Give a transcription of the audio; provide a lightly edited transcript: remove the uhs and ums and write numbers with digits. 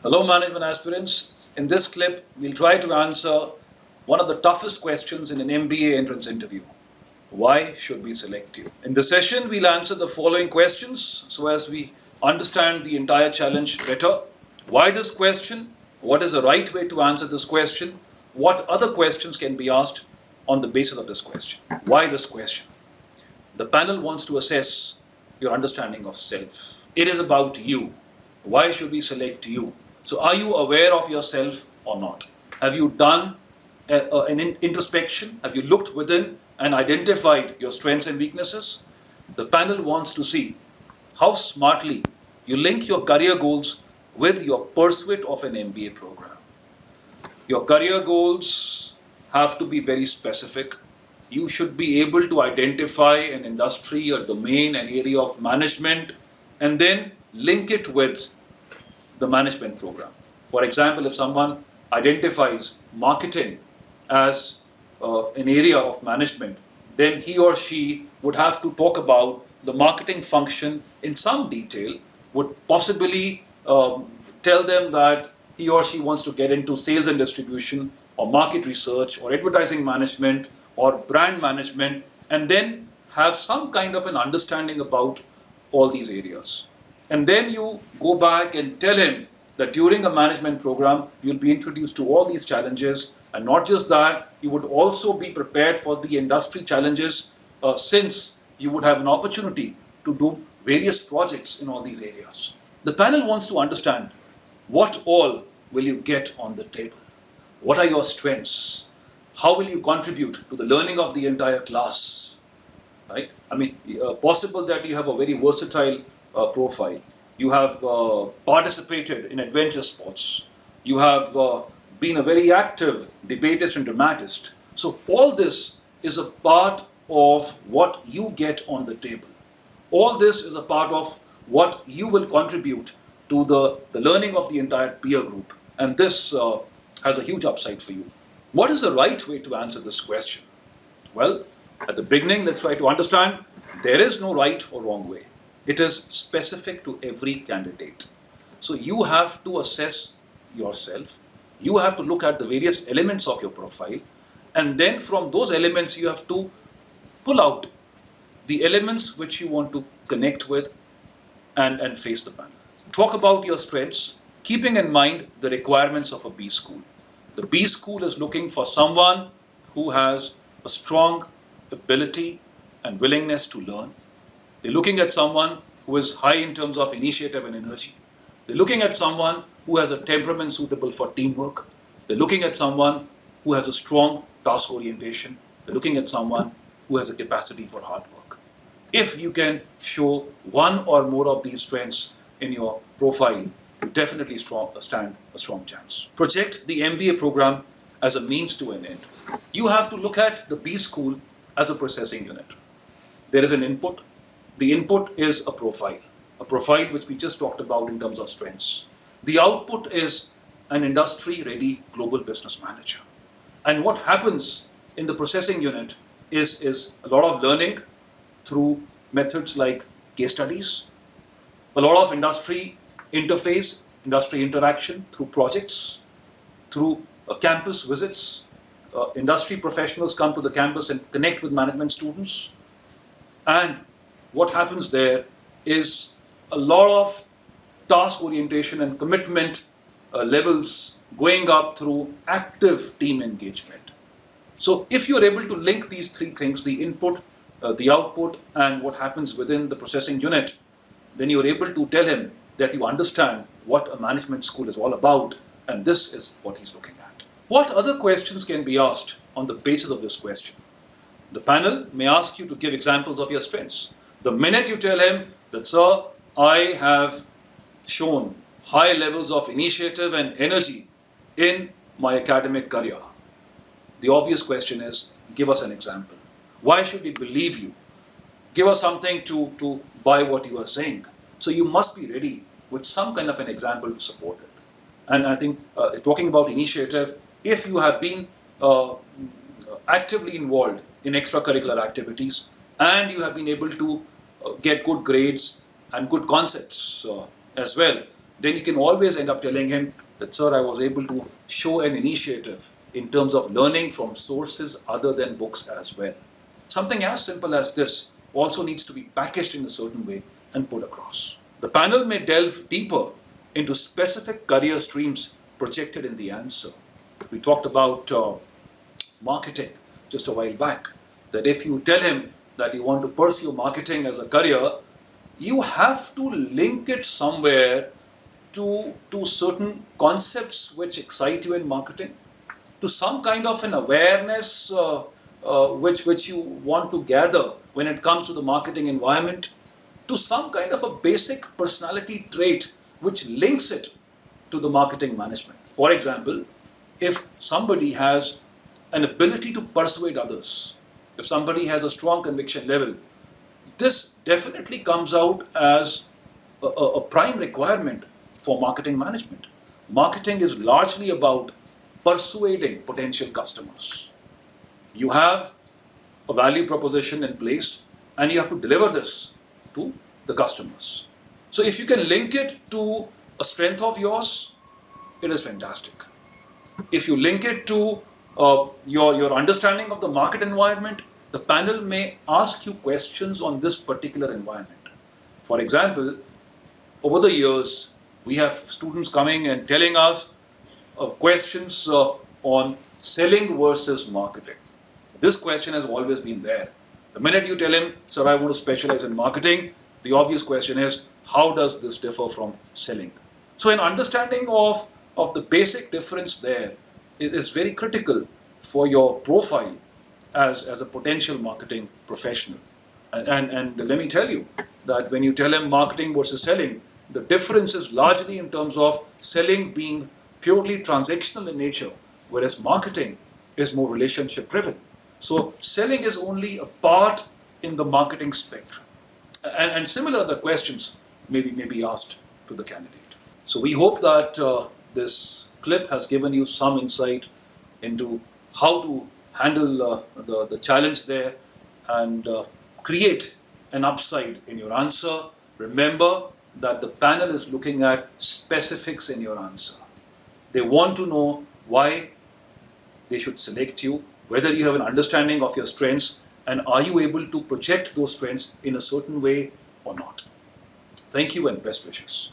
Hello management aspirants. In this clip, we'll try to answer one of the toughest questions in an MBA entrance interview. Why should we select you? In the session, we'll answer the following questions so as we understand the entire challenge better. Why this question? What is the right way to answer this question? What other questions can be asked on the basis of this question? Why this question? The panel wants to assess your understanding of self. It is about you. Why should we select you? So are you aware of yourself or not? Have you done an introspection? Have you looked within and identified your strengths and weaknesses? The panel wants to see how smartly you link your career goals with your pursuit of an MBA program. Your career goals have to be very specific. You should be able to identify an industry, a domain, an area of management, and then link it with the management program. For example, if someone identifies marketing as an area of management, then he or she would have to talk about the marketing function in some detail, would possibly tell them that he or she wants to get into sales and distribution or market research or advertising management or brand management, and then have some kind of an understanding about all these areas. And then you go back and tell him that during a management program, you'll be introduced to all these challenges. And not just that, you would also be prepared for the industry challenges since you would have an opportunity to do various projects in all these areas. The panel wants to understand what all will you get on the table? What are your strengths? How will you contribute to the learning of the entire class? Right? I mean, possible that you have a very versatile profile. You have participated in adventure sports. You have been a very active debatist and dramatist. So all this is a part of what you get on the table. All this is a part of what you will contribute to the learning of the entire peer group. And this has a huge upside for you. What is the right way to answer this question? Well, at the beginning, let's try to understand there is no right or wrong way. It is specific to every candidate. So you have to assess yourself. You have to look at the various elements of your profile. And then from those elements, you have to pull out the elements which you want to connect with and face the panel. Talk about your strengths, keeping in mind the requirements of a B school. The B school is looking for someone who has a strong ability and willingness to learn. They're looking at someone who is high in terms of initiative and energy. They're looking at someone who has a temperament suitable for teamwork. They're looking at someone who has a strong task orientation. They're looking at someone who has a capacity for hard work. If you can show one or more of these strengths in your profile, you definitely stand a strong chance. Project the MBA program as a means to an end. You have to look at the B school as a processing unit. There is an input. The input is a profile which we just talked about in terms of strengths. The output is an industry-ready global business manager. And what happens in the processing unit is a lot of learning through methods like case studies, a lot of industry interface, industry interaction through projects, through campus visits. Industry professionals come to the campus and connect with management students. And what happens there is a lot of task orientation and commitment levels going up through active team engagement. So if you're able to link these three things, the input, the output, and what happens within the processing unit, then you're able to tell him that you understand what a management school is all about, and this is what he's looking at. What other questions can be asked on the basis of this question? The panel may ask you to give examples of your strengths. The minute you tell him that, sir, I have shown high levels of initiative and energy in my academic career, the obvious question is, give us an example. Why should we believe you? Give us something to buy what you are saying. So you must be ready with some kind of an example to support it. And I think talking about initiative, if you have been actively involved in extracurricular activities and you have been able to get good grades and good concepts as well, then you can always end up telling him that, sir, I was able to show an initiative in terms of learning from sources other than books as well. Something as simple as this also needs to be packaged in a certain way and put across. The panel may delve deeper into specific career streams projected in the answer. We talked about marketing just a while back, that if you tell him that you want to pursue marketing as a career, you have to link it somewhere to certain concepts which excite you in marketing, to some kind of an awareness which you want to gather when it comes to the marketing environment, to some kind of a basic personality trait which links it to the marketing management. For example, if somebody has an ability to persuade others, if somebody has a strong conviction level, this definitely comes out as a prime requirement for marketing management. Marketing is largely about persuading potential customers. You have a value proposition in place and you have to deliver this to the customers. So if you can link it to a strength of yours, it is fantastic. If you link it to your understanding of the market environment, the panel may ask you questions on this particular environment. For example, over the years, we have students coming and telling us of questions on selling versus marketing. This question has always been there. The minute you tell him, sir, I want to specialize in marketing, the obvious question is, how does this differ from selling? So an understanding of the basic difference there is very critical for your profile as a potential marketing professional. And let me tell you that when you tell him marketing versus selling, the difference is largely in terms of selling being purely transactional in nature, whereas marketing is more relationship driven. So selling is only a part in the marketing spectrum. And similar other questions may be asked to the candidate. So we hope that this clip has given you some insight into how to handle the challenge there and create an upside in your answer. Remember that the panel is looking at specifics in your answer. They want to know why they should select you, whether you have an understanding of your strengths, and are you able to project those strengths in a certain way or not. Thank you and best wishes.